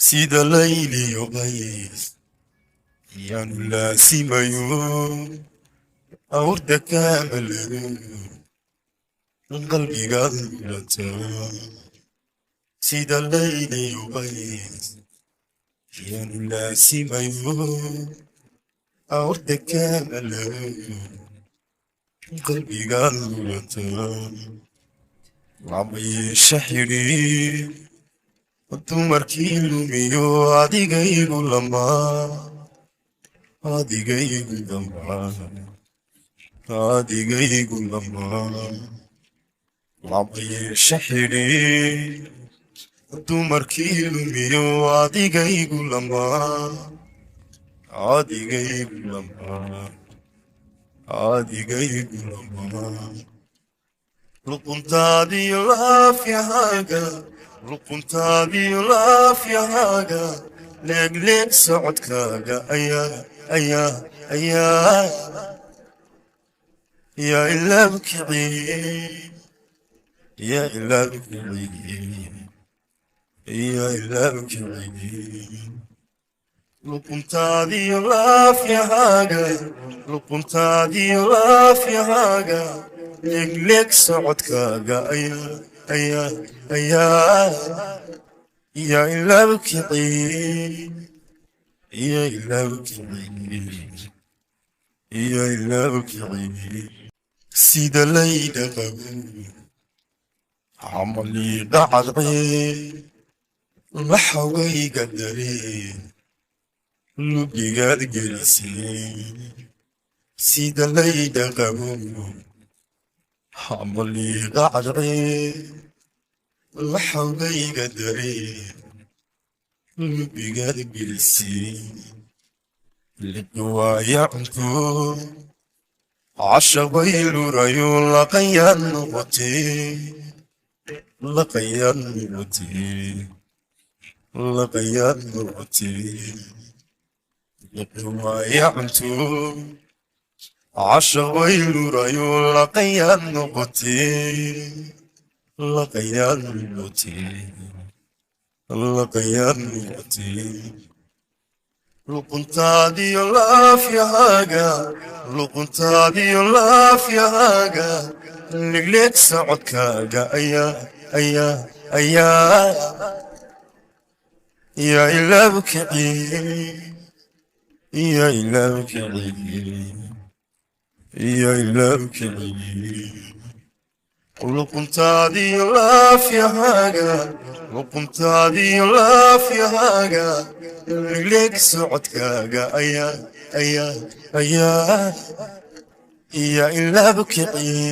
سيد الليل يغيث لا سيميون أورد كامل من قلبي قلبته. سيد الليل يغيث لا سيميون أورد كامل من قلبي قلبته. عمي شحيري dumarkii lumiyo adigaygu lamaa labayeesha xidhiir dumarkii lumiyo adigaygu lamaa luquntaadiyo laafyahaaga luquntaadiyo laafyahaaga leegleeg socodkaaga ayaa ilaabkiciye luquntaadiyo laafyahaaga leegleeg socodkaaga ayaa ilaabkiciye sida layda qabo camalii dhacadcee laxawayga dareen lubigaad gelisee sida layda qabo camalii dhacadcee laxawayga dareen lubigaad gelisee lidwaaya cunto عشبيل ريول لقيان نغتي لقوا يعنتو عشبيل ريول لقيان نغتي luquntaadiyo laafyahaaga ligleeg socodkaaga ayaa ilaabkiciye luquntaadiyo laafyahaaga ligleeg socodkaaga ayaa ilaabkiciye